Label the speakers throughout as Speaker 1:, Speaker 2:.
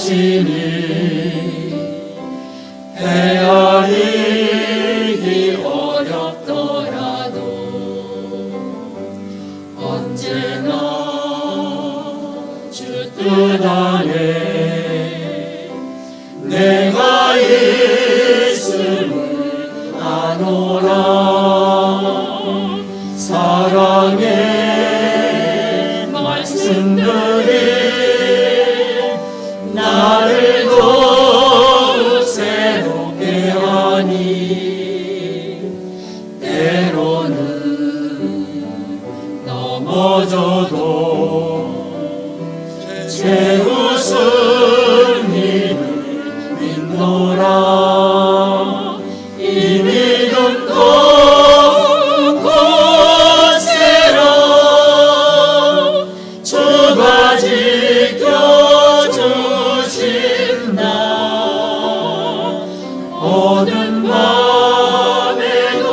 Speaker 1: 하시니 헤아리기 어렵더라도 언제나 주 뜻 안에 내가 있음을 아노라. 사랑의 말씀들이 나를 더욱 새롭게 하니 때로는 넘어져도 제 웃음 이를 믿노라. 이 믿음도 어두운 밤에도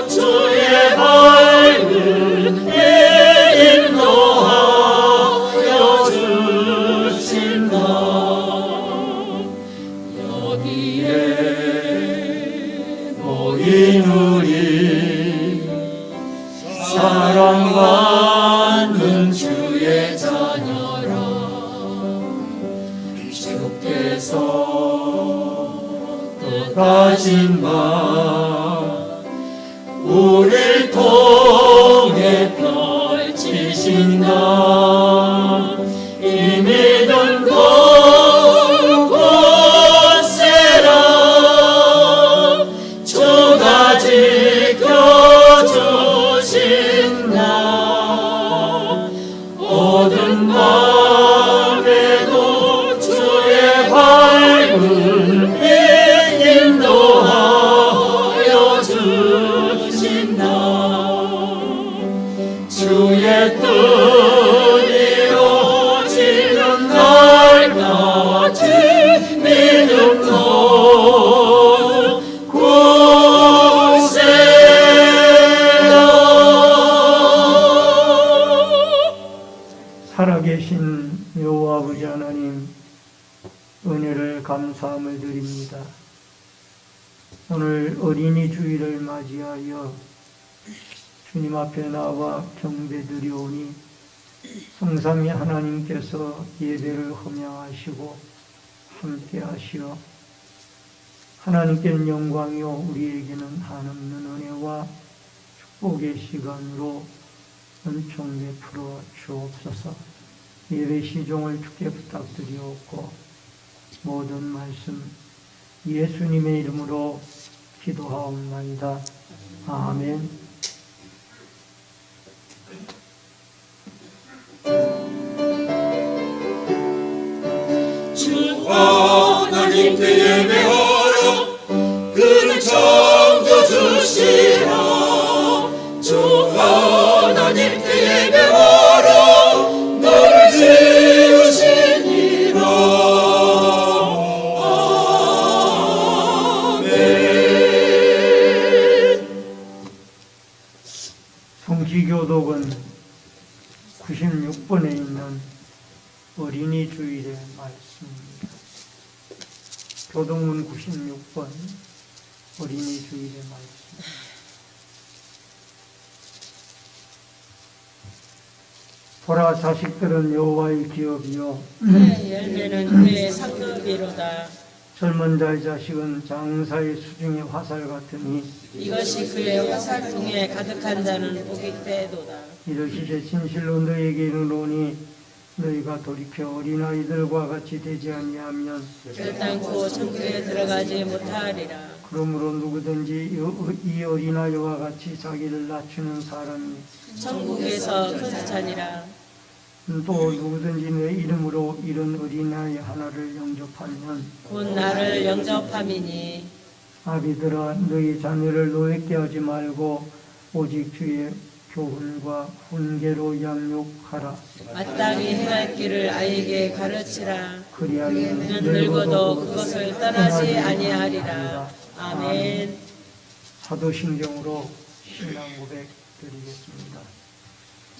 Speaker 1: 주의 밝은 해 인도하여 주신다. 여기에 모인 우리 사랑받는 주의 자녀라. 주께서 가진 바 우릴 통해 펼치신다. 이 믿음도 굳세라. 주가 지켜주신다. 어두운 밤에도 주의 밝은 인도하여 주신다. 주의 뜻이 이루어지는 날까지 믿음도 굳세라.
Speaker 2: 살아계신 여호와 아버지 하나님, 은혜를 감사함을 드립니다. 오늘 어린이 주일을 맞이하여 주님 앞에 나와 경배드리오니 성삼위 하나님께서 예배를 흠양하시고 함께하시어 하나님께는 영광이요 우리에게는 한없는 은혜와 축복의 시간으로 은총 베풀어 주옵소서. 예배 시종을 주께 부탁드리옵고 모든 말씀 예수님의 이름으로 기도하옵나이다. 아멘.
Speaker 1: 주 하나님께 예배하라. 그는 창조주시라. 주 하나님께 예배하라. 너를 지으시니라.
Speaker 2: 성지교독은 96번에 있는 어린이 주일의 말씀입니다. 교독문 96번 어린이 주일의 말씀. 보라, 자식들은 여호와의 기업이요
Speaker 3: 그의 열매는 그의 상급이로다.
Speaker 2: 젊은 자의 자식은 장사의 수중의 화살 같으니
Speaker 3: 이것이 그의 화살통에 가득한 자는 복이 되도다.
Speaker 2: 이르시되 진실로 너희에게 이르노니 너희가 돌이켜 어린아이들과 같이 되지 아니하면
Speaker 3: 결단코 천국에 들어가지 못하리라.
Speaker 2: 그러므로 누구든지 이 어린아이와 같이 자기를 낮추는 사람이
Speaker 3: 천국에서 크지차니라.
Speaker 2: 또 누구든지 내 이름으로 이런 어린아이 하나를 영접하면
Speaker 3: 곧 나를 영접함이니
Speaker 2: 아비들아, 너희 자녀를 노예케 하지 말고 오직 주의 교훈과 훈계로 양육하라.
Speaker 3: 마땅히 행할 길을 아이에게 가르치라.
Speaker 2: 그리하면
Speaker 3: 그는 늙어도 그것을 떠나지 아니하리라. 아멘.
Speaker 2: 사도신경으로 신앙 고백 드리겠습니다.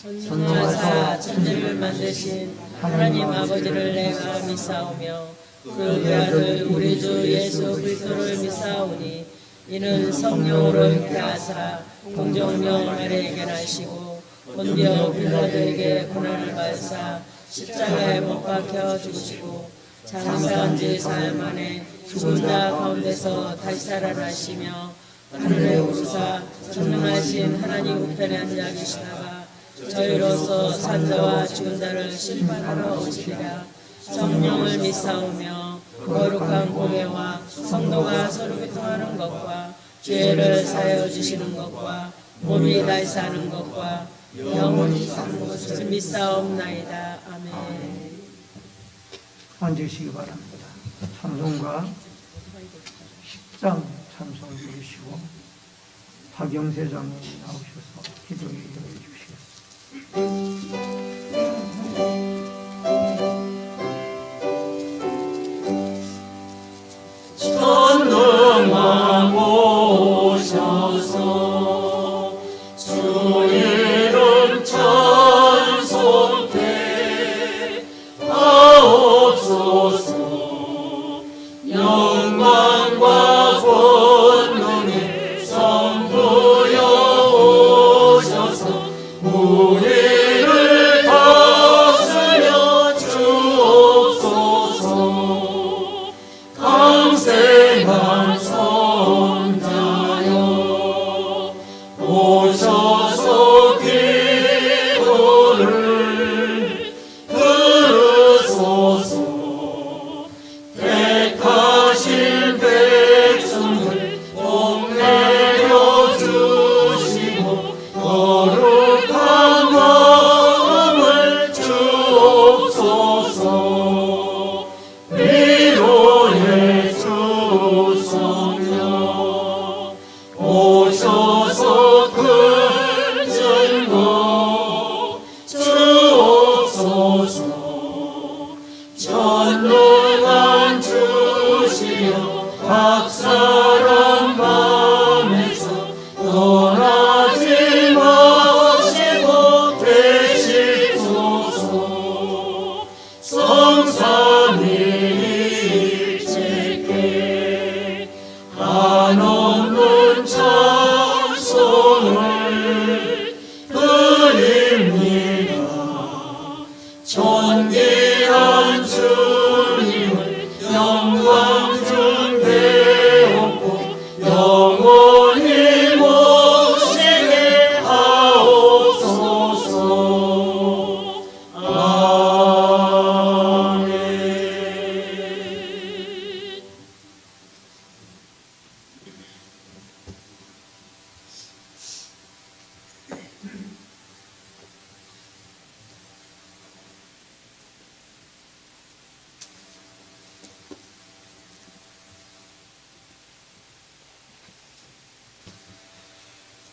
Speaker 3: 전능하사 천지를 만드신 하나님 아버지를 내가 믿사오며 그의 아들 우리 주 예수 그리스도를 믿사오니 이는 성령으로 잉태하사 공정령 아래 계하시고 본디오 빌라도에게 고난을 받으사 십자가에 못 박혀 죽으시고 장사한 지 사흘 만에 죽은 자 가운데서 다시 살아나시며 하늘에 오르사 전능하신 하나님 우편에 앉아 계시다가 저희로서 산자와 죽은 자를 심판하러 오시리라. 성령을 믿사오며 거룩한 공예와 성도가 서로 교통하는 것과 죄를 사하여 주시는 것과 몸이 다시 사는 것과 영원히 사는 것을 믿사옵나이다. 아멘.
Speaker 2: 앉으시기 바랍니다. 찬송가 10장 찬송 부르시고 박영세장님 나오셔서 기도에 이어해 주시겠습니다.
Speaker 1: 전능왕 오셔서 주 이름 찬송해 하옵소서. 영광과 권능의 성부여 오셔서 우리를 다스려 주옵소서. 강생한 성자여 오셔서 기도를 들으소서. 택하신 백성을 복내려 주시고 거룩한 마음을 주옵소서. 위로의 주 성령 오셔서 큰 증거 주옵소서. 전능한 주시여 각사람 밤에서 떠나지 마시고 계시소서. 성삼위 일체께 한없는 찬송을 드립니다. 존귀한 주님을 영광 중배옵고 영원히 모시게 하옵소서. 아멘.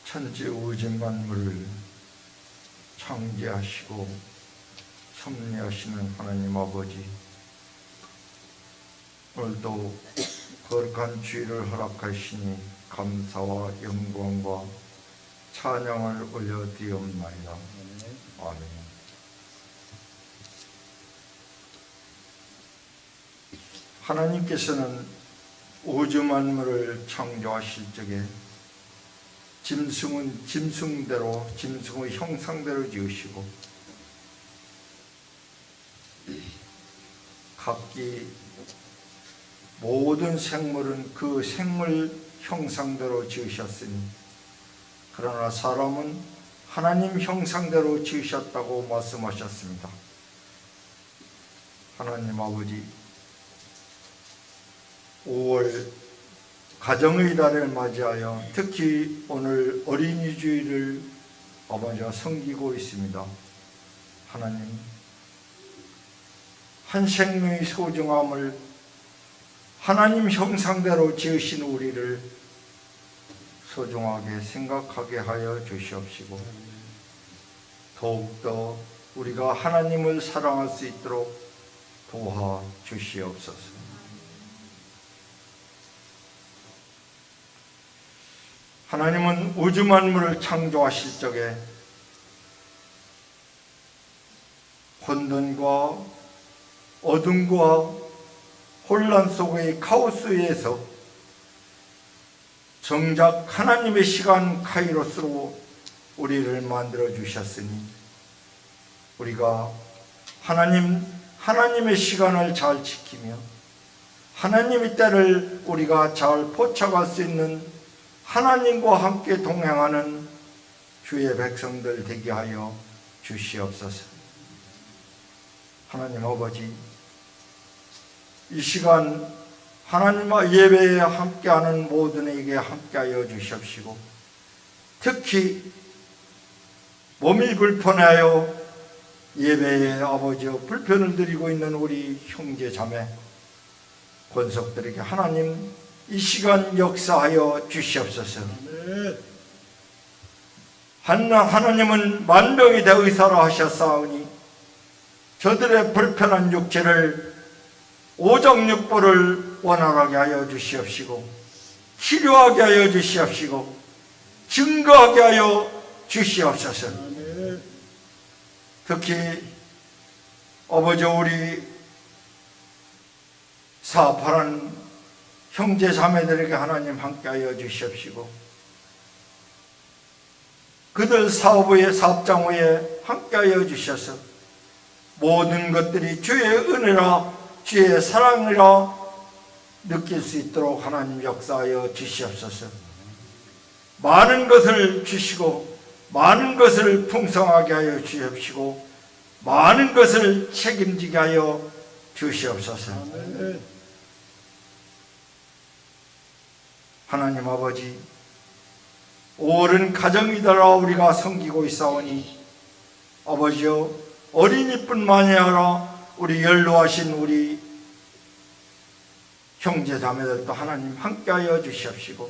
Speaker 4: 천지 우주 만물을 창조하시고 섭리하시는 하나님 아버지, 오늘도 거룩한 주일을 허락하시니 감사와 영광과 찬양을 올려드리옵나이다. 아멘. 하나님께서는 우주 만물을 창조하실 적에 짐승은 짐승대로 짐승의 형상대로 지으시고 각기 모든 생물은 그 생물 형상대로 지으셨으니 그러나 사람은 하나님 형상대로 지으셨다고 말씀하셨습니다. 하나님 아버지, 5월 가정의 달을 맞이하여 특히 오늘 어린이 주일을 아버지가 섬기고 있습니다. 하나님, 한 생명의 소중함을 하나님 형상대로 지으신 우리를 소중하게 생각하게 하여 주시옵시고 더욱더 우리가 하나님을 사랑할 수 있도록 도와 주시옵소서. 하나님은 우주 만물을 창조하실 적에 혼돈과 어둠과 혼란 속의 카오스에서 정작 하나님의 시간 카이로스로 우리를 만들어 주셨으니 우리가 하나님의 시간을 잘 지키며 하나님의 때를 우리가 잘 포착할 수 있는 하나님과 함께 동행하는 주의 백성들 되게 하여 주시옵소서. 하나님 아버지, 이 시간 하나님과 예배에 함께하는 모든에게 함께하여 주시옵시고, 특히 몸이 불편하여 예배에 아버지여 불편을 드리고 있는 우리 형제 자매 권속들에게 하나님 이 시간 역사하여 주시옵소서. 하나님은 만병이 대의사라 하셨사오니 저들의 불편한 육체를 오정육부를 원활하게 하여 주시옵시고 치료하게 하여 주시옵시고 증거하게 하여 주시옵소서. 특히 아버지 우리 사업하는 형제 자매들에게 하나님 함께하여 주시옵시고 그들 사업의 사업장후에 함께하여 주셔서 모든 것들이 주의 은혜라 주의 사랑이라 느낄 수 있도록 하나님 역사하여 주시옵소서. 많은 것을 주시고 많은 것을 풍성하게 하여 주시옵시고 많은 것을 책임지게 하여 주시옵소서. 하나님 아버지, 옳은 가정이더라 우리가 섬기고 있사오니 아버지여 어린이뿐만이 아니라 우리 연로하신 우리 형제 자매들도 하나님 함께하여 주시옵시고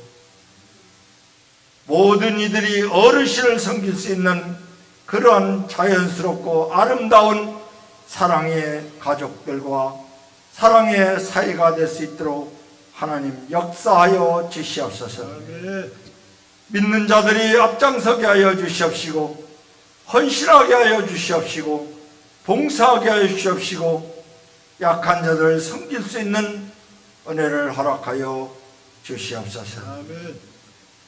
Speaker 4: 모든 이들이 어르신을 섬길 수 있는 그러한 자연스럽고 아름다운 사랑의 가족들과 사랑의 사이가 될 수 있도록 하나님 역사하여 주시옵소서. 믿는 자들이 앞장서게 하여 주시옵시고 헌신하게 하여 주시옵시고 봉사하게 하여 주시옵시고 약한 자들을 섬길 수 있는 은혜를 허락하여 주시옵소서.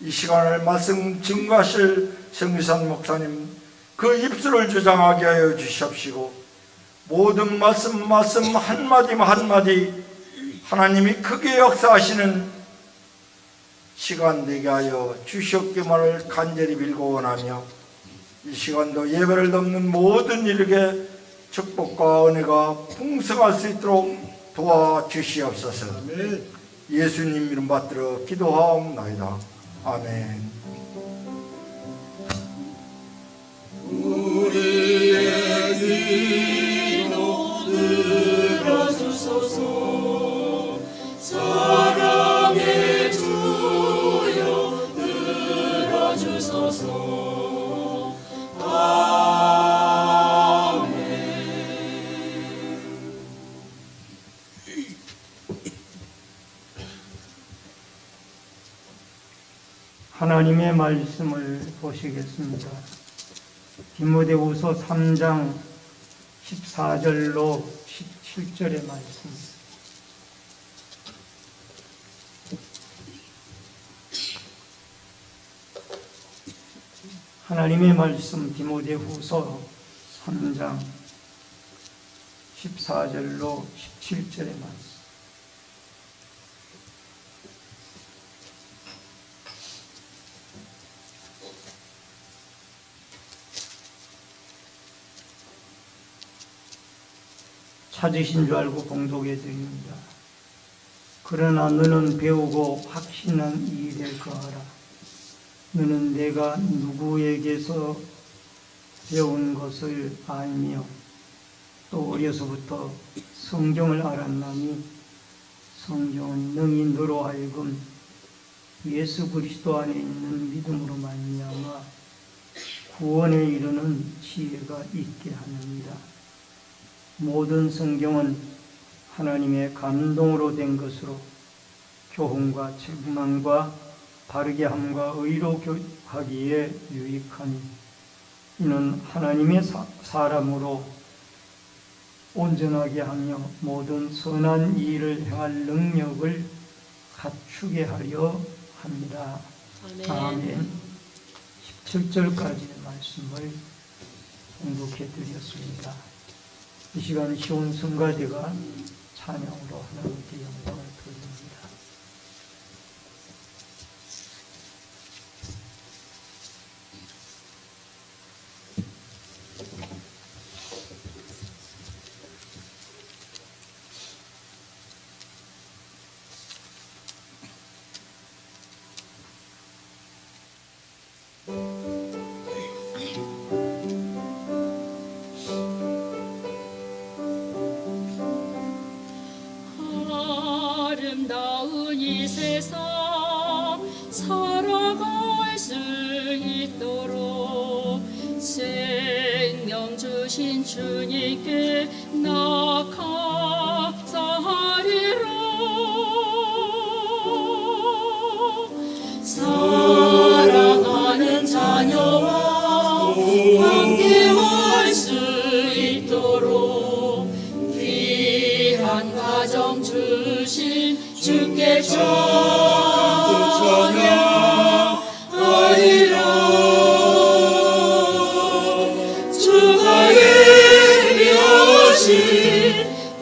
Speaker 4: 이 시간을 말씀 증거하실 성유산 목사님 그 입술을 주장하게 하여 주시옵시고 모든 말씀 한마디 한마디 하나님이 크게 역사하시는 시간 되게 하여 주시옵기만을 간절히 빌고 원하며 이 시간도 예배를 돕는 모든 이에게 축복과 은혜가 풍성할 수 있도록 도와주시옵소서. 예수님 이름 받들어 기도하옵나이다. 아멘.
Speaker 1: 우리의 기도 들어주소서. 사랑의 주여 들어주소서. 아멘.
Speaker 2: 하나님의 말씀을 보시겠습니다. 디모데후서 3장 14절로 17절의 말씀. 하나님의 말씀 디모데후서 3장 14절로 17절의 말씀. 찾으신 줄 알고 봉독해 드립니다. 그러나 너는 배우고 확신한 이이 될 거하라. 너는 내가 누구에게서 배운 것을 알며 또 어려서부터 성경을 알았나니 성경은 능히 너로 하여금 예수 그리스도 안에 있는 믿음으로 말미암아 구원에 이르는 지혜가 있게 하느니라. 모든 성경은 하나님의 감동으로 된 것으로 교훈과 책망과 바르게 함과 의로 교육하기에 유익하니 이는 하나님의 사람으로 온전하게 하며 모든 선한 일을 행할 능력을 갖추게 하려 합니다. 아멘. 17절까지의 말씀을 봉독해 드렸습니다. 이 시간 시온 성가대가 찬양으로 하나님께 영광을 돌립니다.
Speaker 1: 아름다운 이 세상 살아갈 수 있도록 생명 주신 주님께 나 감사하리라. 사랑하는 자녀와 함께할 수 있도록 귀한 가정 주신 주께 찬양하리라. 주가 예비하신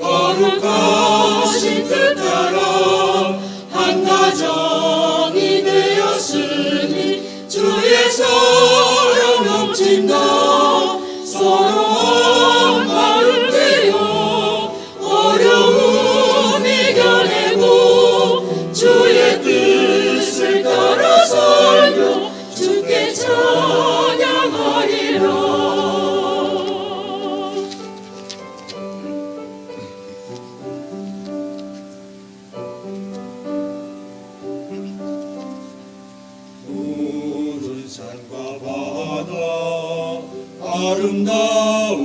Speaker 1: 거룩하신 뜻 따라 한 가정이 되었으니 주의 사랑 넘친다. 서로 한 마음 되어 어려움 이겨내고 주의 뜻을 따라 살며 주께 찬양하리라.
Speaker 5: 푸른 산과 바다 아름다운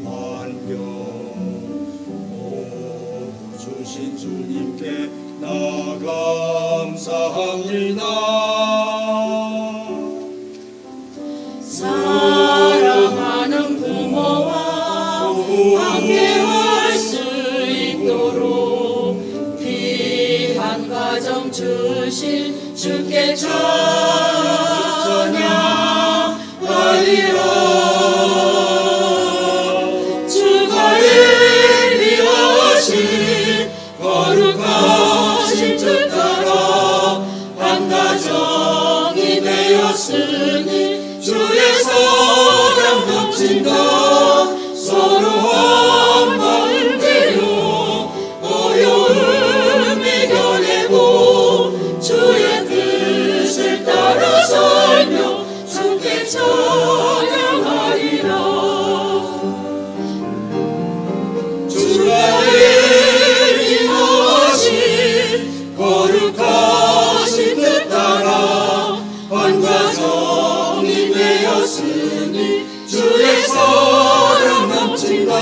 Speaker 5: 환경 모두 주신 주님께 나 감사합니다.
Speaker 1: 사랑하는 부모와 함께할 수 있도록 귀한 가정 주신 주께 찬양하리라. 주가 예비하신 거룩하신 뜻 따라 한 가정이 되었으니 주의 사랑 넘친다. 서로 한 마음 되어 어려움 이겨내고 주의 뜻을 따라 살며 주께 찬양하리라. 주가 예비하신 거룩하신 뜻 따라 한 가정이 되었으니 주의 사랑 넘친다.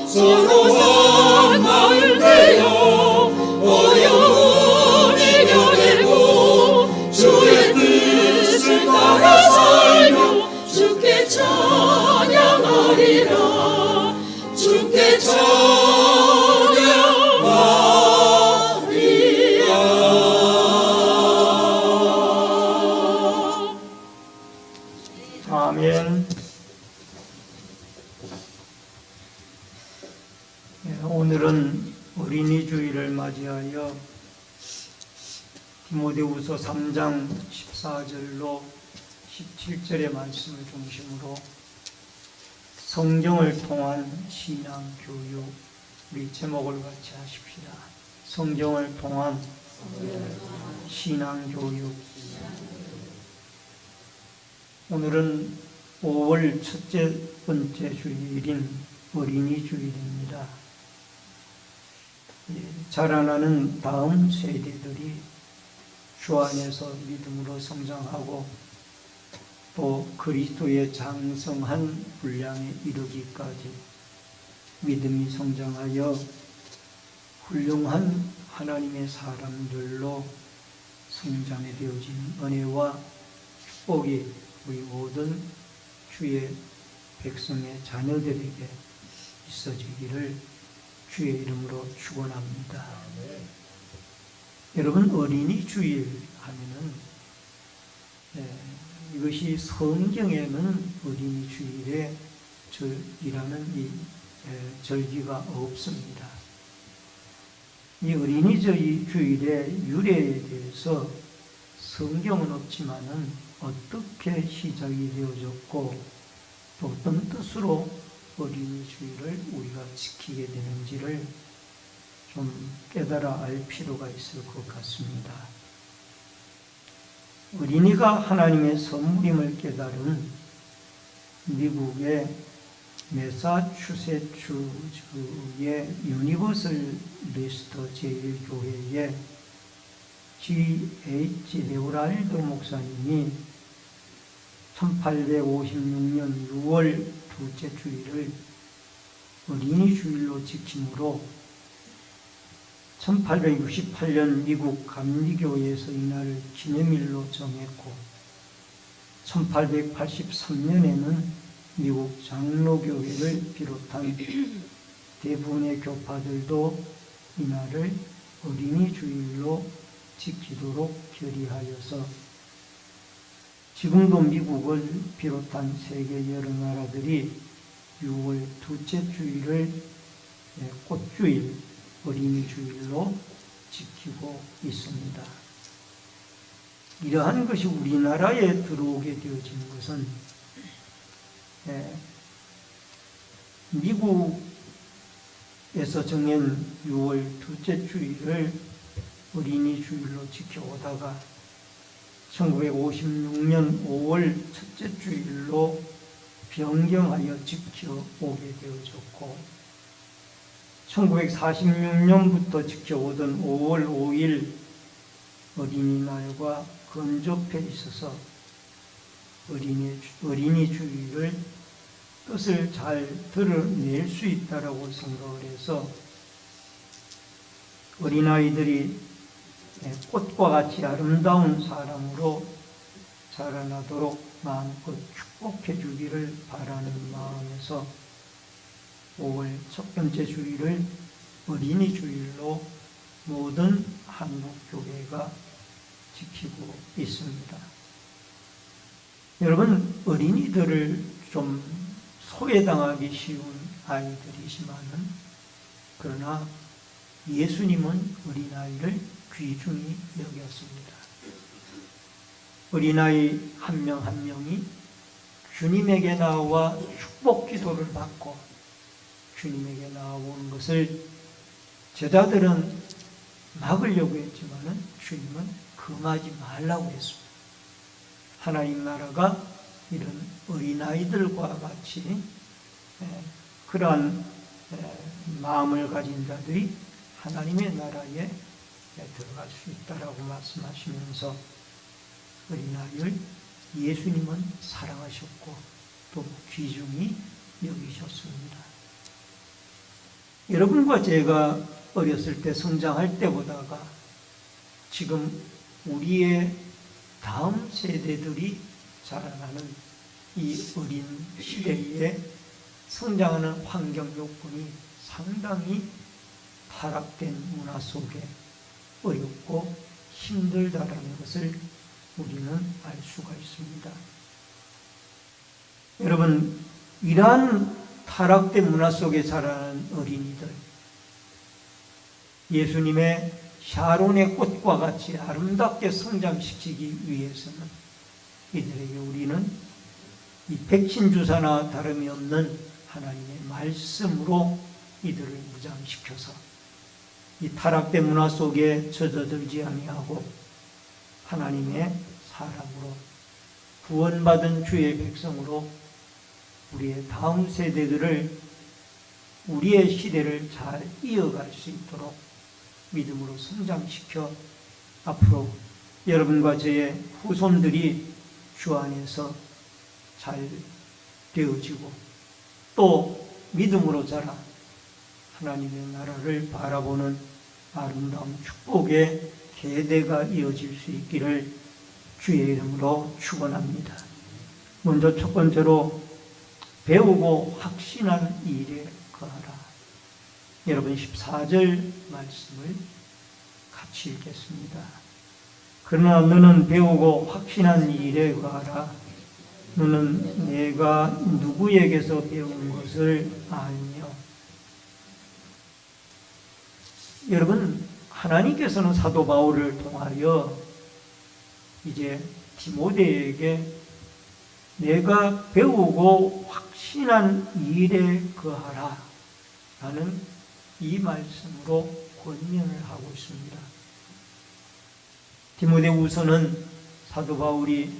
Speaker 1: 서로 한 마음 되어 어려움 이겨내고 주의 뜻을 따라 살며 주께 찬양하리라. 주께 찬양하리라.
Speaker 2: 아멘. 오늘은 어린이 주일을 맞이하여 디모데후서 3장 14절로 17절의 말씀을 중심으로 성경을 통한 신앙 교육, 우리 제목을 같이 하십시다. 성경을 통한 신앙 교육. 오늘은 5월 첫째 번째 주일인 어린이 주일입니다. 자라나는 다음 세대들이 주 안에서 믿음으로 성장하고 또 그리스도의 장성한 분량에 이르기까지 믿음이 성장하여 훌륭한 하나님의 사람들로 성장해 되어진 은혜와 축복이 우리 모든 주의 백성의 자녀들에게 이 있어지기를 주의 이름으로 축원합니다. 여러분, 어린이 주일 하면은 이것이 성경에는 어린이 주일에 절이라는 이 절기가 없습니다. 이 어린이 주일의 유래에 대해서 성경은 없지만은 어떻게 시작이 되어졌고 또 어떤 뜻으로 어린이 주일을 우리가 지키게 되는지를 좀 깨달아 알 필요가 있을 것 같습니다. 어린이가 하나님의 선물임을 깨달은 미국의 매사추세츠주의 유니버설 리스터 제1교회의 G.H. 레오랄도 목사님이 1856년 6월 둘째 주일을 어린이 주일로 지킴으로 1868년 미국 감리교회에서 이날을 기념일로 정했고 1883년에는 미국 장로교회를 비롯한 대부분의 교파들도 이날을 어린이 주일로 지키도록 결의하여서 지금도 미국을 비롯한 세계 여러 나라들이 6월 둘째 주일을 꽃주일, 어린이 주일로 지키고 있습니다. 이러한 것이 우리나라에 들어오게 되어진 것은 미국에서 정한 6월 둘째 주일을 어린이 주일로 지켜오다가 1956년 5월 첫째 주일로 변경하여 지켜오게 되어졌고 1946년부터 지켜오던 5월 5일 어린이날과 근접해 있어서 어린이 주일을 뜻을 잘 드러낼 수 있다라고 생각을 해서 어린아이들이 꽃과 같이 아름다운 사람으로 자라나도록 마음껏 축복해 주기를 바라는 마음에서 5월 첫 번째 주일을 어린이 주일로 모든 한국교회가 지키고 있습니다. 여러분, 어린이들을 좀 소외당하기 쉬운 아이들이지만은 그러나 예수님은 어린아이를 귀중히 여겼습니다. 어린아이 한 명 한 명이 주님에게 나와 축복 기도를 받고 주님에게 나오는 것을 제자들은 막으려고 했지만은 주님은 금하지 말라고 했습니다. 하나님 나라가 이런 어린아이들과 같이 그러한 마음을 가진 자들이 하나님의 나라에 들어갈 수 있다라고 말씀하시면서 어린아이를 예수님은 사랑하셨고 또 귀중히 여기셨습니다. 여러분과 제가 어렸을 때 성장할 때보다가 지금 우리의 다음 세대들이 자라나는 이 어린 시대에 성장하는 환경 요건이 상당히 타락된 문화 속에 어렵고 힘들다라는 것을 우리는 알 수가 있습니다. 여러분, 이러한 타락된 문화 속에 자라는 어린이들, 예수님의 샤론의 꽃과 같이 아름답게 성장시키기 위해서는 이들에게 우리는 이 백신주사나 다름이 없는 하나님의 말씀으로 이들을 무장시켜서 이 타락된 문화 속에 젖어들지 아니하고 하나님의 사람으로 구원받은 주의 백성으로 우리의 다음 세대들을 우리의 시대를 잘 이어갈 수 있도록 믿음으로 성장시켜 앞으로 여러분과 저의 후손들이 주 안에서 잘 되어지고 또 믿음으로 자라 하나님의 나라를 바라보는 아름다운 축복의 계대가 이어질 수 있기를 주의 이름으로 축원합니다. 먼저 첫 번째로 배우고 확신한 일에 거하라. 여러분 14절 말씀을 같이 읽겠습니다. 그러나 너는 배우고 확신한 일에 거하라. 너는 내가 누구에게서 배운 것을 알며. 여러분, 하나님께서는 사도 바울을 통하여 이제 디모데에게 내가 배우고 확신한 일에 거하라 라는 이 말씀으로 권면을 하고 있습니다. 디모데후서는 사도 바울이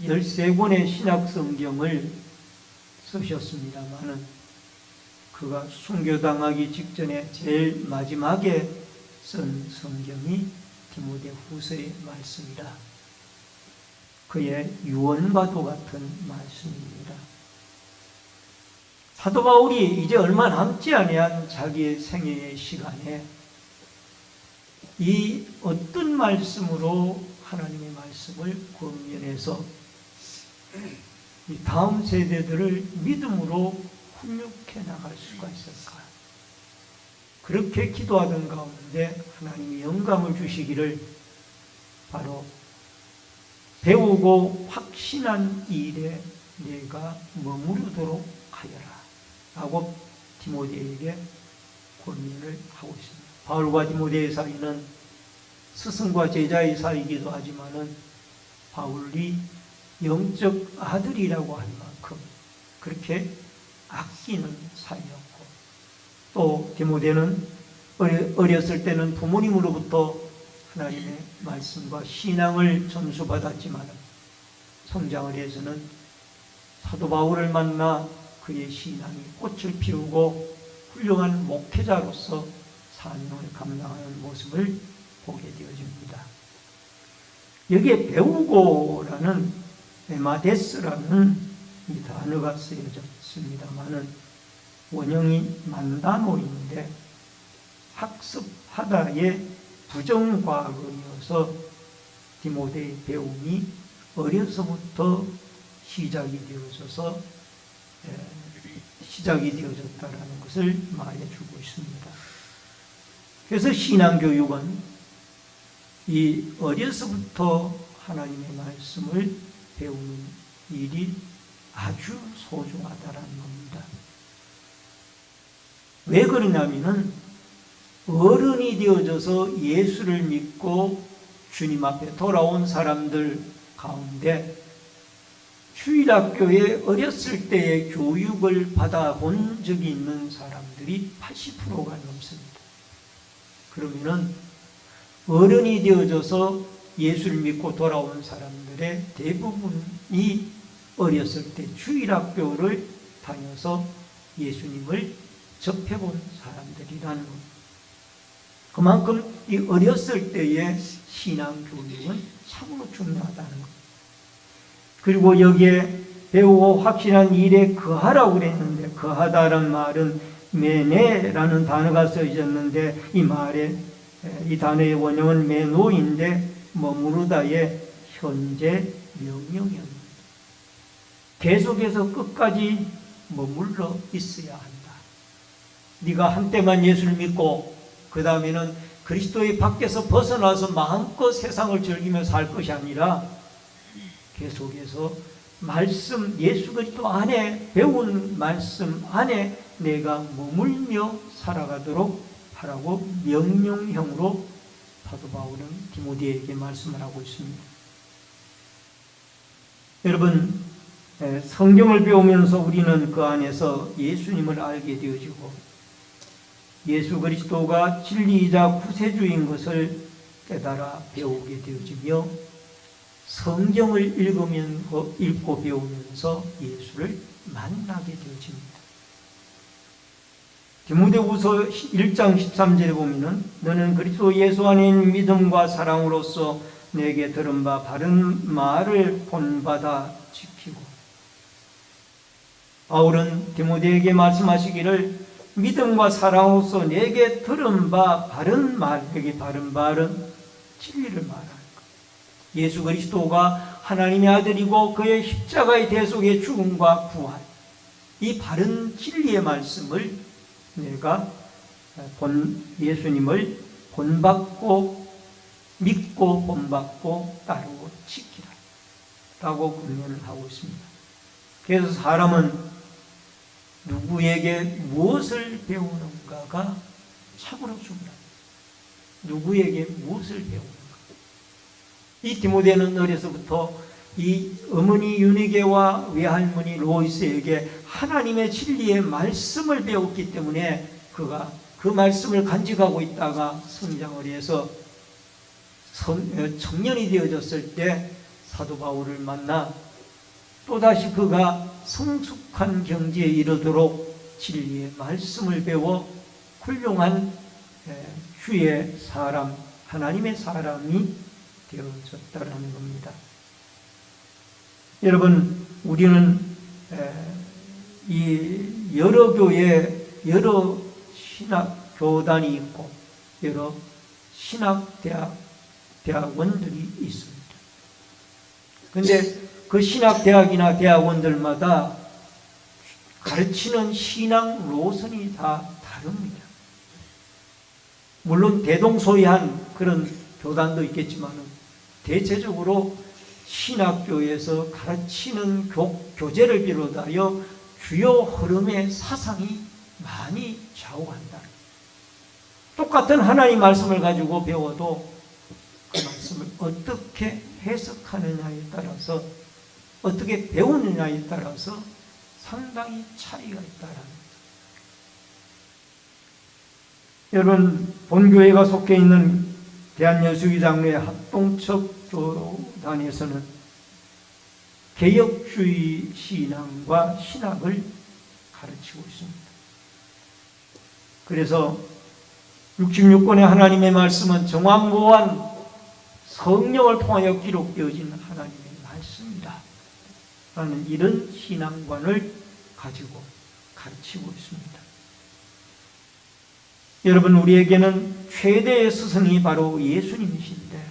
Speaker 2: 13권의 신약 성경을 쓰셨습니다마는 그가 순교당하기 직전에 제일 마지막에 쓴 성경이 디모데후서의 말씀이라. 그의 유언과도 같은 말씀입니다. 사도 바울이 이제 얼마 남지 아니한 자기의 생애의 시간에 이 어떤 말씀으로 하나님의 말씀을 권면해서 이 다음 세대들을 믿음으로 훈육해 나갈 수가 있을까? 그렇게 기도하던 가운데 하나님이 영감을 주시기를 바로 배우고 확신한 일에 내가 머무르도록 하여라 라고 디모데에게 권면을 하고 있습니다. 바울과 디모데의 사이는 스승과 제자의 사이이기도 하지만은 바울이 영적 아들이라고 할 만큼 그렇게 아끼는 사이였고, 또 디모데는 어렸을 때는 부모님으로부터 하나님의 말씀과 신앙을 전수받았지만 성장을 해서는 사도 바울을 만나 그의 신앙이 꽃을 피우고 훌륭한 목회자로서 사명을 감당하는 모습을 보게 되어집니다. 여기에 배우고라는 에마데스라는 이 단어가 쓰여졌습니다마는 원형이 만다노인데 학습하다의 부정과거이어서 디모데의 배움이 어려서부터 시작이 되어졌다라는 것을 말해주고 있습니다. 그래서 신앙교육은 이 어려서부터 하나님의 말씀을 배우는 일이 아주 소중하다라는 겁니다. 왜 그러냐면은 어른이 되어져서 예수를 믿고 주님 앞에 돌아온 사람들 가운데 주일학교에 어렸을 때의 교육을 받아본 적이 있는 사람들이 80%가 넘습니다. 그러면은 어른이 되어져서 예수를 믿고 돌아온 사람들의 대부분이 어렸을 때 주일학교를 다녀서 예수님을 접해본 사람들이라는 겁니다. 그만큼 이 어렸을 때의 신앙교육은 참으로 중요하다는 겁니다. 그리고 여기에 배우고 확신한 일에 거하라고 그랬는데, 거하다라는 말은 메네라는 단어가 써있었는데 이 단어의 원형은 메노인데 머무르다의 현재 명령입니다. 계속해서 끝까지 머물러 있어야 한다. 네가 한때만 예수를 믿고 그 다음에는 그리스도의 밖에서 벗어나서 마음껏 세상을 즐기며 살 것이 아니라 계속해서 말씀, 예수 그리스도 안에 배운 말씀 안에 내가 머물며 살아가도록 하라고 명령형으로 사도 바울은 디모데에게 말씀을 하고 있습니다. 여러분, 성경을 배우면서 우리는 그 안에서 예수님을 알게 되어지고 예수 그리스도가 진리이자 구세주인 것을 깨달아 배우게 되어지며 성경을 읽고 배우면서 예수를 만나게 되어집니다. 디모데후서 1장 13절에 보면은 너는 그리스도 예수 안에 있는 믿음과 사랑으로서 내게 들은 바 바른 말을 본받아 지키고, 바울은 디모데에게 말씀하시기를 믿음과 사랑으로서 내게 들은 바 바른 말, 여기 바른 말은 진리를 말하는 것. 예수 그리스도가 하나님의 아들이고 그의 십자가의 대속의 죽음과 부활, 이 바른 진리의 말씀을 내가 예수님을 본받고 믿고 본받고 따르고 지키라 라고 권면을 하고 있습니다. 그래서 사람은 누구에게 무엇을 배우는가가 참으로 중요합니다. 누구에게 무엇을 배우는가. 이 디모데는 어려서부터 이 어머니 유니게와 외할머니 로이스에게 하나님의 진리의 말씀을 배웠기 때문에 그가 그 말씀을 간직하고 있다가 성장을 해서 청년이 되어졌을 때 사도 바울을 만나 또다시 그가 성숙한 경지에 이르도록 진리의 말씀을 배워 훌륭한 주의 사람, 하나님의 사람이 되어졌다는 겁니다. 여러분, 우리는 이 여러 교회, 여러 신학 교단이 있고 여러 신학 대학원들이 있습니다. 그런데 그 신학 대학이나 대학원들마다 가르치는 신앙 노선이 다 다릅니다. 물론 대동소이한 그런 교단도 있겠지만 대체적으로 신학교에서 가르치는 교재를 비롯하여 주요 흐름의 사상이 많이 좌우한다. 똑같은 하나님 말씀을 가지고 배워도 그 말씀을 어떻게 해석하느냐에 따라서 어떻게 배우느냐에 따라서 상당히 차이가 있다는 거죠. 여러분, 본교회가 속해 있는 대한예수기장로회 합동척 교단에서는 개혁주의 신앙과 신학을 가르치고 있습니다. 그래서 66권의 하나님의 말씀은 정확무한 성령을 통하여 기록되어진 하나님의 말씀이다 라는 이런 신앙관을 가지고 가르치고 있습니다. 여러분, 우리에게는 최대의 스승이 바로 예수님이신데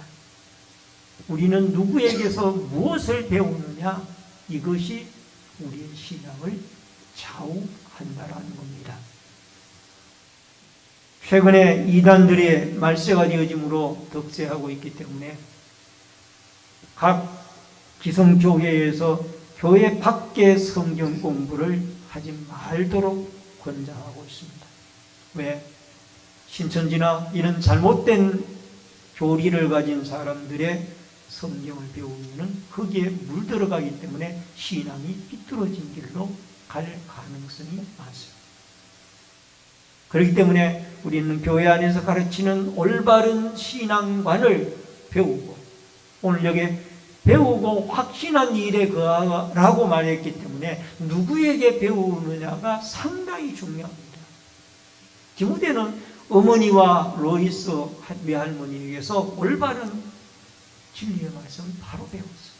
Speaker 2: 우리는 누구에게서 무엇을 배우느냐, 이것이 우리의 신앙을 좌우한다라는 겁니다. 최근에 이단들의 말세가 되어짐으로 득세하고 있기 때문에 각 기성교회에서 교회 밖에 성경 공부를 하지 말도록 권장하고 있습니다. 왜? 신천지나 이런 잘못된 교리를 가진 사람들의 성경을 배우면 거기에 물들어가기 때문에 신앙이 삐뚤어진 길로 갈 가능성이 많습니다. 그렇기 때문에 우리는 교회 안에서 가르치는 올바른 신앙관을 배우고, 오늘 여기 배우고 확신한 일에 거하라고 말했기 때문에 누구에게 배우느냐가 상당히 중요합니다. 디모데는 어머니와 로이스 외할머니에게서 올바른 진리의 말씀을 바로 배웠어요.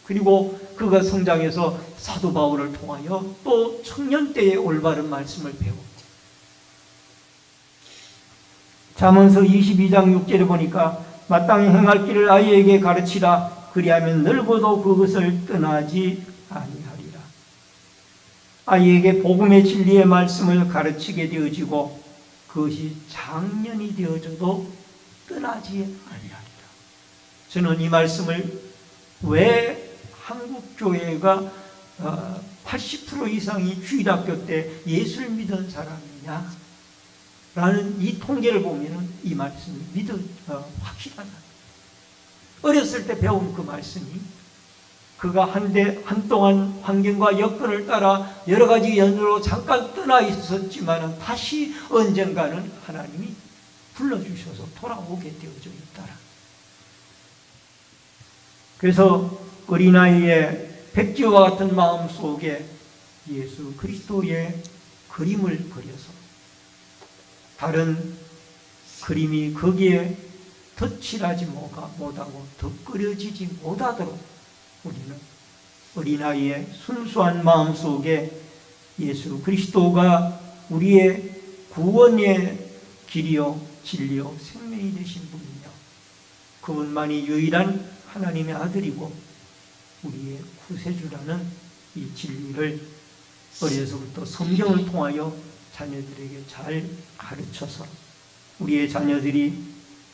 Speaker 2: 그리고 그가 성장해서 사도 바울을 통하여 또 청년 때의 올바른 말씀을 배웠고, 잠언서 22장 6절에 보니까 마땅히 행할 길을 아이에게 가르치라. 그리하면 늙어도 그것을 떠나지 아니하리라. 아이에게 복음의 진리의 말씀을 가르치게 되어지고 그것이 장년이 되어져도 떠나지 아니하리라. 저는 이 말씀을 왜 한국교회가 80% 이상이 주일학교 때 예수를 믿은 사람이냐 라는 이 통계를 보면 이 말씀이 확실하다. 어렸을 때 배운 그 말씀이 그가 한동안 환경과 여건을 따라 여러 가지 연유로 잠깐 떠나 있었지만 다시 언젠가는 하나님이 불러주셔서 돌아오게 되어져 있더라. 그래서 어린아이의 백지와 같은 마음 속에 예수 그리스도의 그림을 그려서 다른 그림이 거기에 덧칠하지 못하고 덧그려지지 못하도록 우리는 어린아이의 순수한 마음 속에 예수 그리스도가 우리의 구원의 길이요 진리요 생명이 되신 분이며 그분만이 유일한 하나님의 아들이고 우리의 구세주라는 이 진리를 어려서부터 성경을 통하여 자녀들에게 잘 가르쳐서 우리의 자녀들이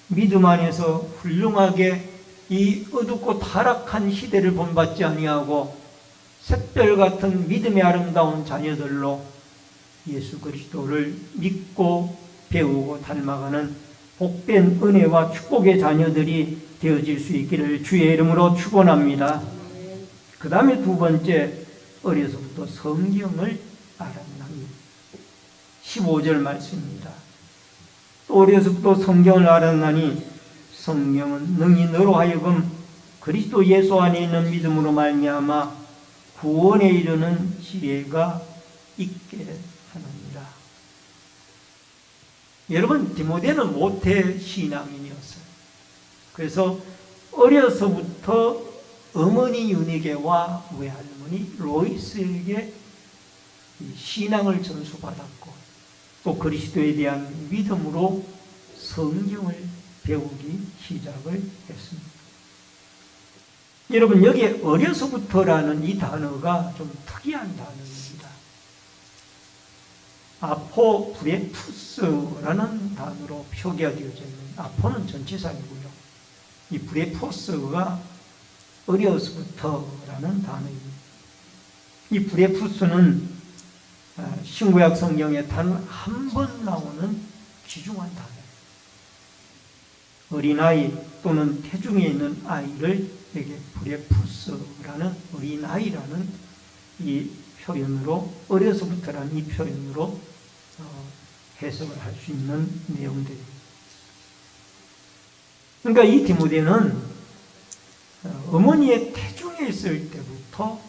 Speaker 2: 믿음 안에서 훌륭하게 이 어둡고 타락한 시대를 본받지 아니하고 샛별 같은 믿음의 아름다운 자녀들로 예수 그리스도를 믿고 배우고 닮아가는 복된 은혜와 축복의 자녀들이 되어질 수 있기를 주의 이름으로 축원합니다. 그 다음에 두 번째, 어려서부터 성경을 알았나니. 15절 말씀입니다. 또 어려서부터 성경을 알았나니 성경은 능히 너로 하여금 그리스도 예수 안에 있는 믿음으로 말미암아 구원에 이르는 지혜가 있게 하느니라. 여러분, 디모데는 모태 신앙인이었어요. 그래서 어려서부터 어머니 유니게와 외할머니 로이스에게 신앙을 전수받았고 또 그리스도에 대한 믿음으로 성경을 배우기 시작을 했습니다. 여러분, 여기에 어려서부터라는 이 단어가 좀 특이한 단어입니다. 아포브레푸스라는 단어로 표기가 되어져 있는, 아포는 전치사이고요. 이 브레푸스가 어려서부터라는 단어입니다. 이 브레푸스는 신구약 성경에 단 한 번 나오는 귀중한 단어예요. 어린아이 또는 태중에 있는 아이를 여기 브레푸스라는 어린아이라는 이 표현으로, 어려서부터라는 이 표현으로 해석을 할 수 있는 내용들입니다. 그러니까 이 디모데는 어머니의 태중에 있을 때부터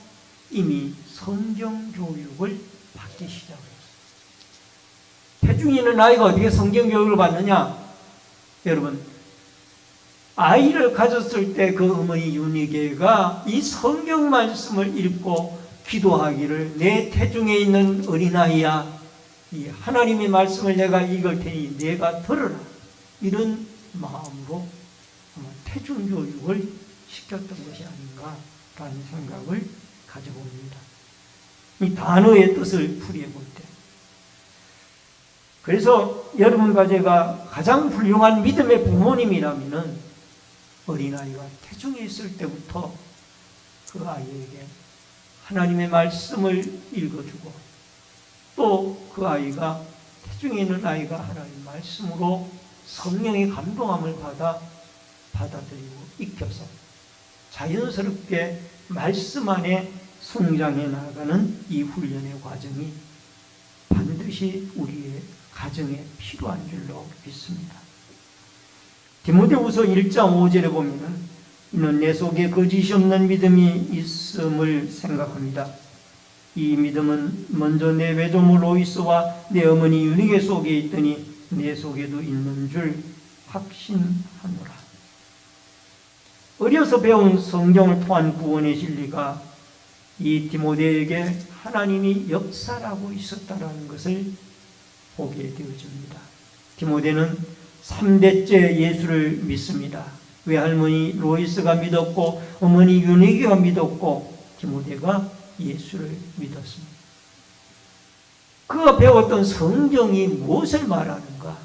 Speaker 2: 이미 성경 교육을 받기 시작했어요. 태중에 있는 아이가 어떻게 성경 교육을 받느냐? 여러분, 아이를 가졌을 때 그 어머니 유니게가 이 성경 말씀을 읽고 기도하기를, 내 태중에 있는 어린아이야, 이 하나님의 말씀을 내가 읽을 테니 내가 들으라, 이런 마음으로 아마 태중 교육을 시켰던 것이 아닌가라는 생각을 가져봅니다. 이 단어의 뜻을 풀이해볼 때. 그래서 여러분과 제가 가장 훌륭한 믿음의 부모님이라면 어린아이가 태중에 있을 때부터 그 아이에게 하나님의 말씀을 읽어주고 또 그 아이가, 태중에 있는 아이가 하나님의 말씀으로 성령의 감동함을 받아들이고 익혀서 자연스럽게 말씀 안에 성장해 나가는 이 훈련의 과정이 반드시 우리의 가정에 필요한 줄로 믿습니다. 디모데후서 1장 5절에 보면은 이는 내 속에 거짓이 없는 믿음이 있음을 생각합니다. 이 믿음은 먼저 내 외조모 로이스와 내 어머니 유니게 속에 있더니 내 속에도 있는 줄 확신하노라. 어려서 배운 성경을 통한 구원의 진리가 이 디모데에게 하나님이 역사하고 있었다는 것을 보게 되어집니다. 디모데는 3대째 예수를 믿습니다. 외할머니 로이스가 믿었고 어머니 유니게가 믿었고 디모데가 예수를 믿었습니다. 그가 배웠던 성경이 무엇을 말하는가?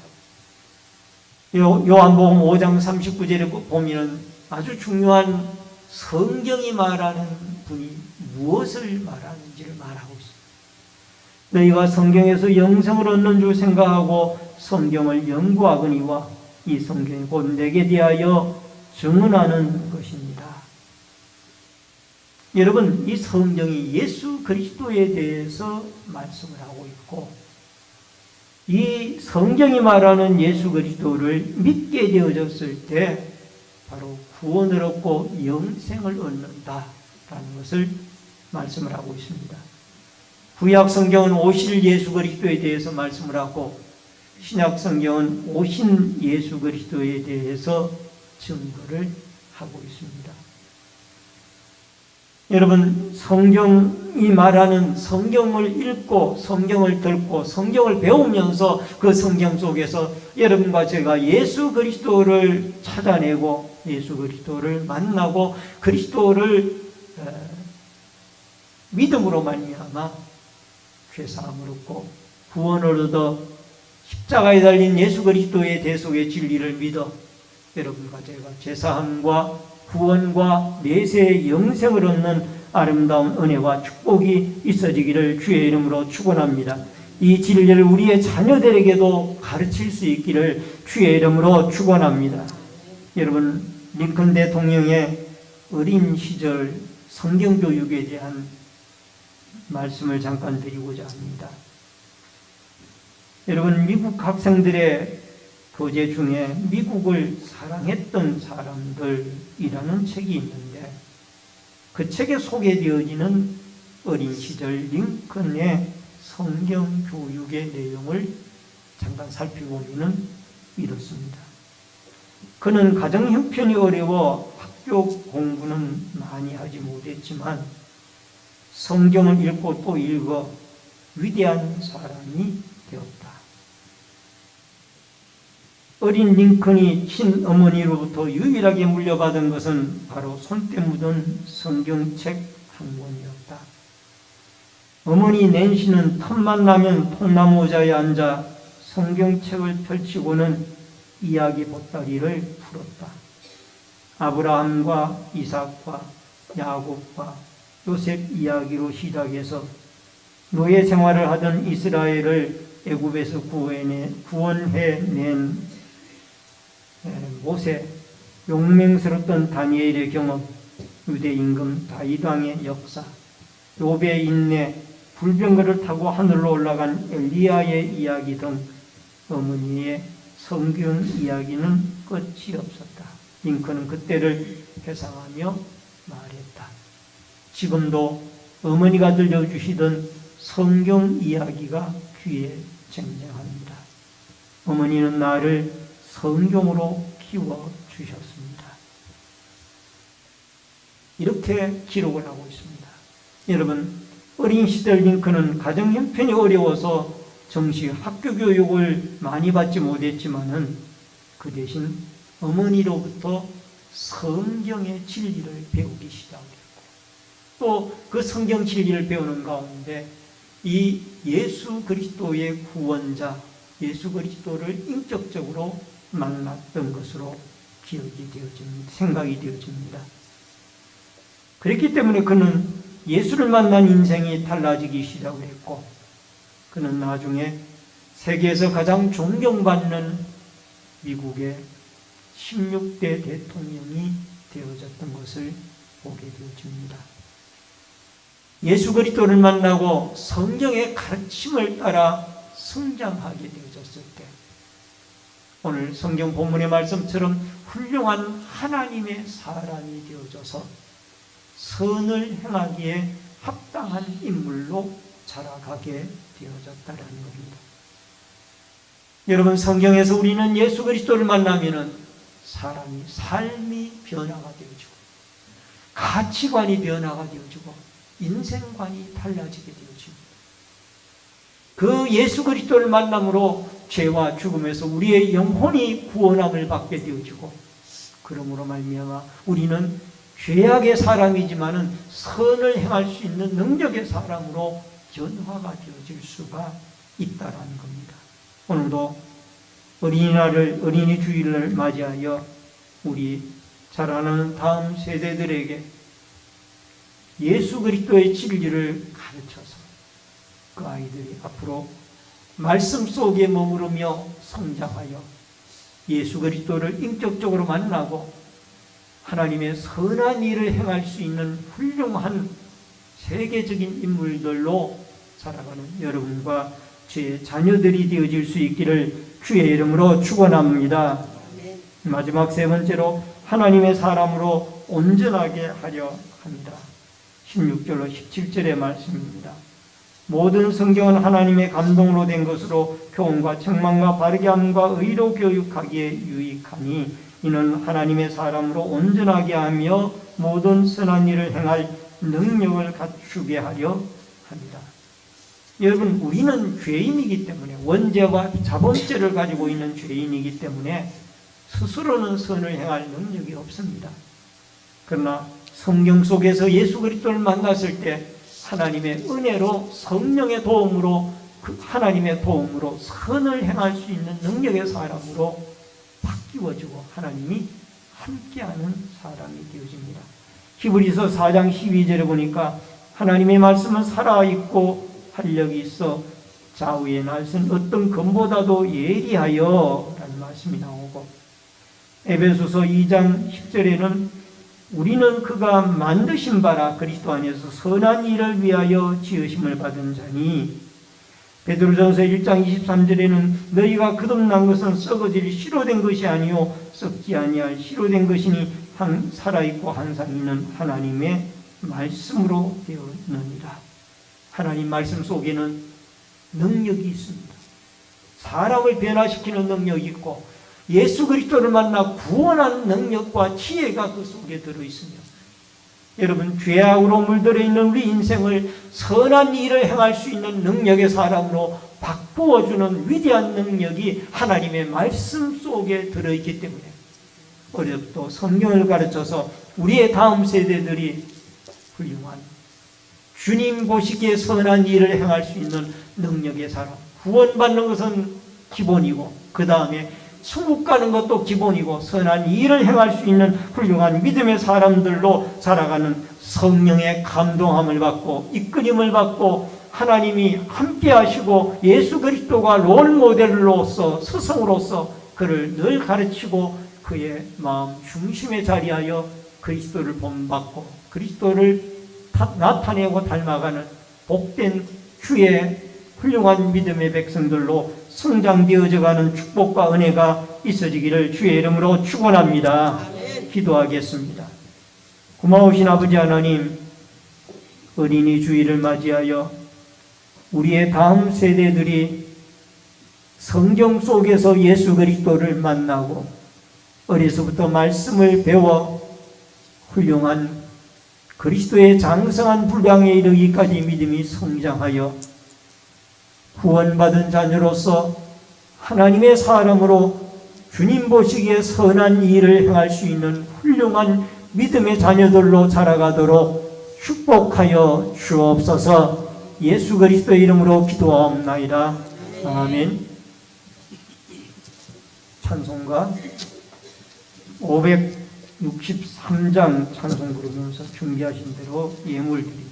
Speaker 2: 요한복음 5장 39절에 보면 아주 중요한 성경이 말하는 분이 무엇을 말하는지를 말하고 있습니다. 너희가 성경에서 영생을 얻는 줄 생각하고 성경을 연구하거니와 이 성경이 곧 내게 대하여 증언하는 것입니다. 여러분, 이 성경이 예수 그리스도에 대해서 말씀을 하고 있고 이 성경이 말하는 예수 그리스도를 믿게 되어졌을 때 바로 구원을 얻고 영생을 얻는다라는 것을 말씀을 하고 있습니다. 구약 성경은 오실 예수 그리스도에 대해서 말씀을 하고 신약 성경은 오신 예수 그리스도에 대해서 증거를 하고 있습니다. 여러분, 성경이 말하는 성경을 읽고 성경을 듣고 성경을 배우면서 그 성경 속에서 여러분과 제가 예수 그리스도를 찾아내고 예수 그리스도를 만나고 그리스도를 믿음으로 말미암아 죄사함을 얻고 구원을 얻어 십자가에 달린 예수 그리스도의 대속의 진리를 믿어 여러분과 제가 죄사함과 구원과 내세의 영생을 얻는 아름다운 은혜와 축복이 있어지기를 주의 이름으로 축원합니다. 이 진리를 우리의 자녀들에게도 가르칠 수 있기를 주의 이름으로 축원합니다. 여러분, 링컨 대통령의 어린 시절 성경 교육에 대한 말씀을 잠깐 드리고자 합니다. 여러분, 미국 학생들의 교재 중에 미국을 사랑했던 사람들이라는 책이 있는데 그 책에 소개되어지는 어린 시절 링컨의 성경 교육의 내용을 잠깐 살펴보면 이렇습니다. 그는 가정 형편이 어려워 학교 공부는 많이 하지 못했지만 성경을 읽고 또 읽어 위대한 사람이 되었다. 어린 링컨이 친어머니로부터 유일하게 물려받은 것은 바로 손때 묻은 성경책 한 권이었다. 어머니 낸시는 틈만 나면 통나무 의자에 앉아 성경책을 펼치고는 이야기 보따리를 풀었다. 아브라함과 이삭과 야곱과 요셉 이야기로 시작해서 노예 생활을 하던 이스라엘을 애굽에서 구원해낸 모세, 용맹스럽던 다니엘의 경험, 유대 임금 다윗 왕의 역사, 욥의 인내, 불병거를 타고 하늘로 올라간 엘리야의 이야기 등 어머니의 성경 이야기는 끝이 없었다. 링컨은 그때를 회상하며 말했다. 지금도 어머니가 들려주시던 성경 이야기가 귀에 쟁쟁합니다. 어머니는 나를 성경으로 키워주셨습니다. 이렇게 기록을 하고 있습니다. 여러분, 어린 시절 링컨은 가정 형편이 어려워서 정식 학교 교육을 많이 받지 못했지만은 그 대신 어머니로부터 성경의 진리를 배우기 시작했고 또 그 성경 진리를 배우는 가운데 이 예수 그리스도의 구원자 예수 그리스도를 인격적으로 만났던 것으로 기억이 되어집니다. 생각이 되어집니다. 그렇기 때문에 그는 예수를 만난 인생이 달라지기 시작을 했고 그는 나중에 세계에서 가장 존경받는 미국의 16대 대통령이 되어졌던 것을 보게 되어집니다. 예수 그리스도를 만나고 성경의 가르침을 따라 성장하게 되어졌을 때 오늘 성경 본문의 말씀처럼 훌륭한 하나님의 사람이 되어져서 선을 행하기에 합당한 인물로 자라가게 되어졌다는 겁니다. 여러분, 성경에서 우리는 예수 그리스도를 만나면은 삶이 변화가 되어지고 가치관이 변화가 되어지고 인생관이 달라지게 되어집니다. 그 예수 그리스도를 만남으로 죄와 죽음에서 우리의 영혼이 구원함을 받게 되어지고 그러므로 말미암아 우리는 죄악의 사람이지만은 선을 행할 수 있는 능력의 사람으로 변화가 되어질 수가 있다라는 겁니다. 오늘도 어린이 주일을 맞이하여 우리 자라는 다음 세대들에게 예수 그리스도의 진리를 가르쳐서 그 아이들이 앞으로 말씀 속에 머무르며 성장하여 예수 그리스도를 인격적으로 만나고 하나님의 선한 일을 행할 수 있는 훌륭한 세계적인 인물들로 살아가는 여러분과 주의 자녀들이 되어질 수 있기를 주의 이름으로 축원합니다. 마지막 세 번째로 하나님의 사람으로 온전하게 하려 합니다. 16절로 17절의 말씀입니다. 모든 성경은 하나님의 감동으로 된 것으로 교훈과 책망과 바르게 함과 의로 교육하기에 유익하니 이는 하나님의 사람으로 온전하게 하며 모든 선한 일을 행할 능력을 갖추게 하려 합니다. 여러분, 우리는 죄인이기 때문에 원죄와 자범죄를 가지고 있는 죄인이기 때문에 스스로는 선을 행할 능력이 없습니다. 그러나 성경 속에서 예수 그리스도를 만났을 때 하나님의 은혜로 성령의 도움으로 하나님의 도움으로 선을 행할 수 있는 능력의 사람으로 바뀌어지고 하나님이 함께하는 사람이 되어집니다. 히브리서 4장 12절에 보니까 하나님의 말씀은 살아있고 활력이 있어 좌우의 날선 어떤 검보다도 예리하여 라는 말씀이 나오고, 에베소서 2장 10절에는 우리는 그가 만드신 바라 그리스도 안에서 선한 일을 위하여 지으심을 받은 자니, 베드로전서 1장 23절에는 너희가 거듭난 것은 썩어질 씨로 된 것이 아니요 썩지 아니할 씨로 된 것이니 살아있고 항상 있는 하나님의 말씀으로 되었느니라. 하나님 말씀 속에는 능력이 있습니다. 사람을 변화시키는 능력이 있고 예수 그리스도를 만나 구원하는 능력과 지혜가 그 속에 들어있습니다. 여러분, 죄악으로 물들어 있는 우리 인생을 선한 일을 행할 수 있는 능력의 사람으로 바꾸어주는 위대한 능력이 하나님의 말씀 속에 들어있기 때문에 어렵도 성경을 가르쳐서 우리의 다음 세대들이 훌륭한 주님 보시기에 선한 일을 행할 수 있는 능력의 사람, 구원받는 것은 기본이고 그 다음에 천국 가는 것도 기본이고 선한 일을 행할 수 있는 훌륭한 믿음의 사람들로 살아가는 성령의 감동함을 받고 이끌림을 받고 하나님이 함께 하시고 예수 그리스도가 롤모델로서 스승으로서 그를 늘 가르치고 그의 마음 중심에 자리하여 그리스도를 본받고 그리스도를 나타내고 닮아가는 복된 주의 훌륭한 믿음의 백성들로 성장되어져가는 축복과 은혜가 있어지기를 주의 이름으로 축원합니다. 기도하겠습니다. 고마우신 아버지 하나님, 어린이 주일을 맞이하여 우리의 다음 세대들이 성경 속에서 예수 그리스도를 만나고 어려서부터 말씀을 배워 훌륭한 그리스도의 장성한 분량에 이르기까지 믿음이 성장하여 구원받은 자녀로서 하나님의 사람으로 주님 보시기에 선한 일을 행할 수 있는 훌륭한 믿음의 자녀들로 자라가도록 축복하여 주옵소서. 예수 그리스도의 이름으로 기도하옵나이다. 아멘. 찬송가 563장 찬송 부르면서 준비하신 대로 예물 드립니다.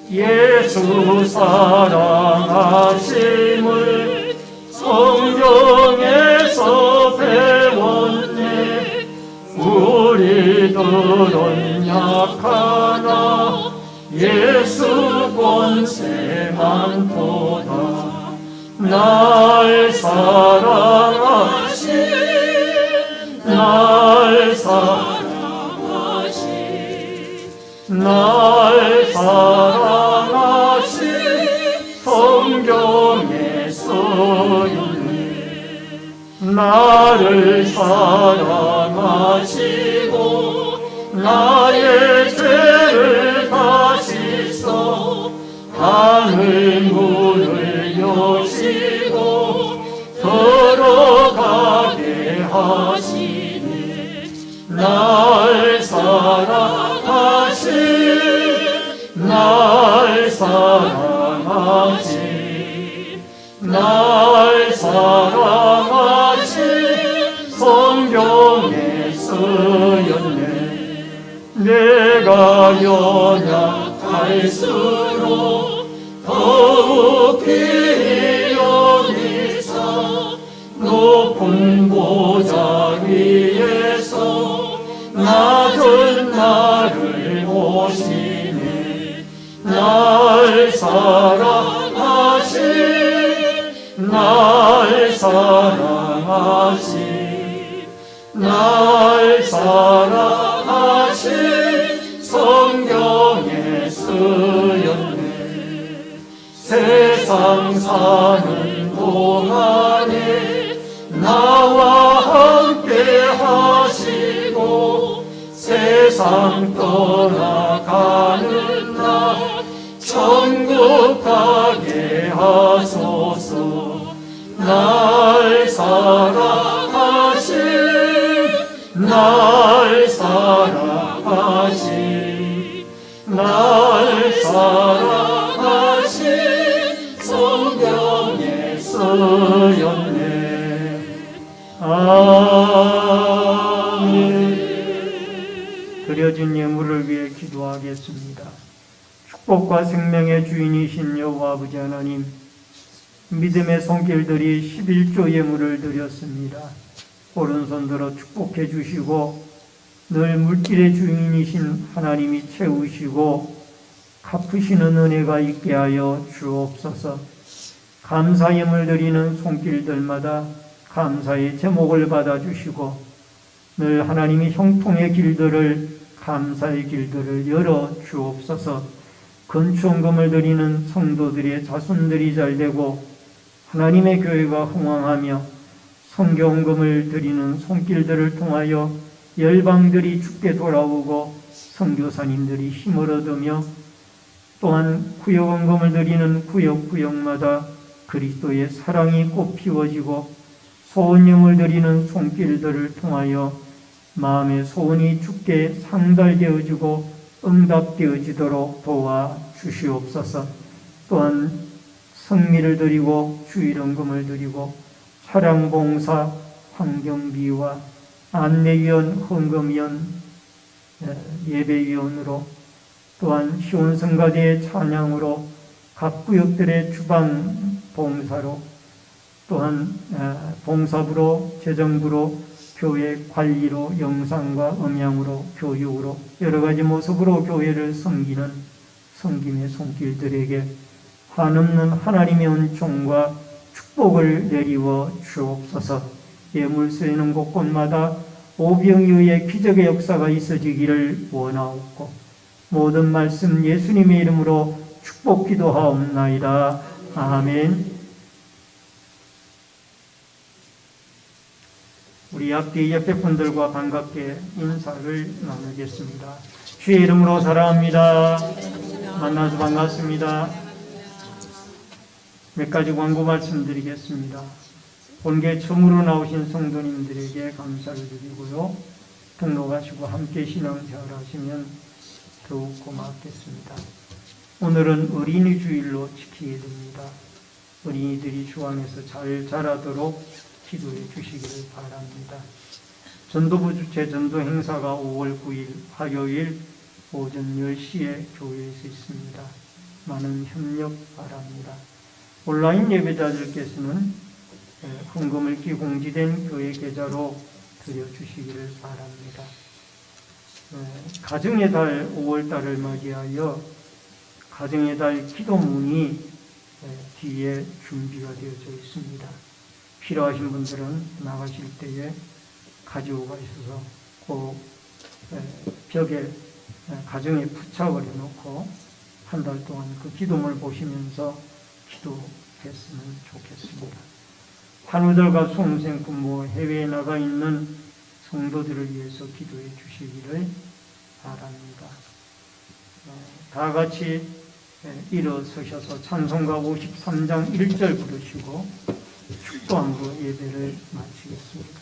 Speaker 2: 예수 사랑하심을 성경에서 배웠네. 우리들은 약하나 예수 권세만 보다. 날 사랑하신 날 사랑하신 성경에 써있네. 나를 사랑하시고 나의 죄를 다 씻어 하늘 문을 여시고 들어가게 하시네. 날 사랑하신 성경에 쓰였네. 내가 연약할수록 더욱 귀히 여기사 높은 보좌 위에서 낮은 나를 보시네. 날 사랑하신 성경에 쓰였네. 세상 사는 동안에 나와 함께 하시고 세상 떠나가는 날 천국 가게 하소서. 날 날 사랑하신 날 사랑하신 성경에 쓰였네. 아멘. 드려진 예물을 위해 기도하겠습니다. 축복과 생명의 주인이신 여호와 아버지 하나님, 믿음의 손길들이 11조 예물을 드렸습니다. 오른손 들어 축복해 주시고 늘 물길의 주인이신 하나님이 채우시고 갚으시는 은혜가 있게 하여 주옵소서. 감사 예물 드리는 손길들마다 감사의 제목을 받아주시고 늘 하나님이 형통의 길들을, 감사의 길들을 열어 주옵소서. 건축원금을 드리는 성도들의 자손들이 잘되고 하나님의 교회가 흥왕하며 선교원금을 드리는 손길들을 통하여 열방들이 주께 돌아오고 선교사님들이 힘을 얻으며 또한 구역원금을 드리는 구역마다 그리스도의 사랑이 꽃피워지고 소원영을 드리는 손길들을 통하여 마음의 소원이 주께 상달되어지고 응답되어지도록 도와주시옵소서. 또한 성미를 드리고 주일원금을 드리고 차량봉사, 환경비와 안내위원, 헌금위원, 예배위원으로 또한 시온성가대의 찬양으로 각 구역들의 주방 봉사로 또한 봉사부로, 재정부로, 교회 관리로, 영상과 음향으로, 교육으로 여러 가지 모습으로 교회를 섬기는 섬김의 손길들에게 한없는 하나님의 은총과 축복을 내리워 주옵소서. 예물 쓰이는 곳곳마다 오병이어의 기적의 역사가 있어지기를 원하옵고 모든 말씀 예수님의 이름으로 축복 기도하옵나이다. 아멘. 우리 앞뒤 옆에 분들과 반갑게 인사를 나누겠습니다. 주의 이름으로 사랑합니다. 만나서 반갑습니다. 몇 가지 광고 말씀드리겠습니다. 본계 처음으로 나오신 성도님들에게 감사를 드리고요. 등록하시고 함께 신앙생활 하시면 더욱 고맙겠습니다. 오늘은 어린이 주일로 지키게 됩니다. 어린이들이 주 안에서 잘 자라도록 기도해 주시기를 바랍니다. 전도부 주최 전도 행사가 5월 9일 화요일 오전 10시에 교회에서 있습니다. 많은 협력 바랍니다. 온라인 예배자들께서는 헌금을 기공지된 교회 계좌로 드려주시기를 바랍니다. 가정의 달 5월달을 맞이하여 가정의 달 기도문이 뒤에 준비가 되어져 있습니다. 필요하신 분들은 나가실 때에 가지고 가셔서 그 벽에 가정에 부착을 해놓고 한 달 동안 그 기도문을 보시면서 기도했으면 좋겠습니다. 환우들과 수험생 근무 해외에 나가 있는 성도들을 위해서 기도해 주시기를 바랍니다. 다 같이 일어서셔서 찬송가 53장 1절 부르시고 축도함으로 예배를 마치겠습니다.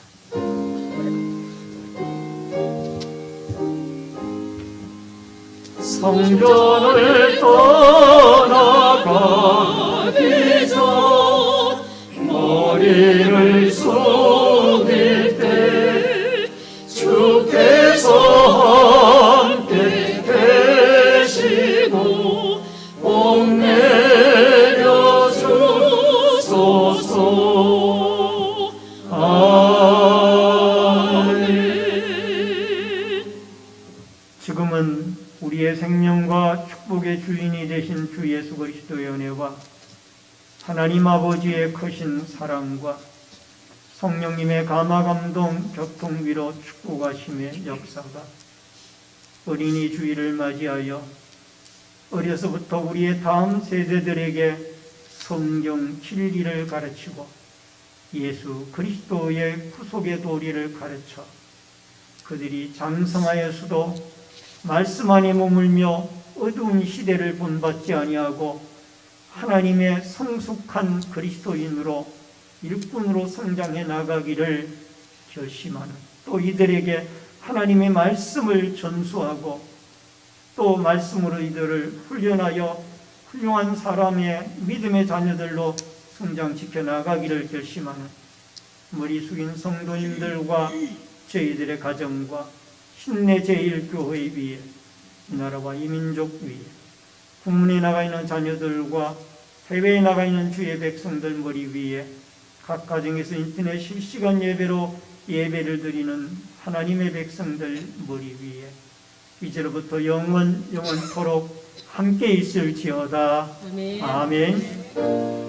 Speaker 2: 성전을 떠나가기 전 머리를 숙일 때 주께서 함께 계시고 복 내려 주소서. 아멘. 지금은 우리의 생명과 축복의 주인이 되신 주 예수 그리스도의 은혜와 하나님 아버지의 크신 사랑과 성령님의 감화 감동 교통 위로 축복하심의 역사가 어린이 주일을 맞이하여 어려서부터 우리의 다음 세대들에게 성경 진리를 가르치고 예수 그리스도의 구속의 도리를 가르쳐 그들이 장성하여서도 말씀 안에 머물며 어두운 시대를 본받지 아니하고 하나님의 성숙한 그리스도인으로 일꾼으로 성장해 나가기를 결심하는, 또 이들에게 하나님의 말씀을 전수하고 또 말씀으로 이들을 훈련하여 훌륭한 사람의 믿음의 자녀들로 성장시켜 나가기를 결심하는 머리 숙인 성도님들과 저희들의 가정과 신내 제1교회 위에 이 나라와 이 민족 위에 국문에 나가 있는 자녀들과 해외에 나가 있는 주의 백성들 머리 위에 각 가정에서 인터넷 실시간 예배로 예배를 드리는 하나님의 백성들 머리 위에 이제로부터 영원토록 함께 있을지어다.
Speaker 3: 아멘.
Speaker 2: 아멘.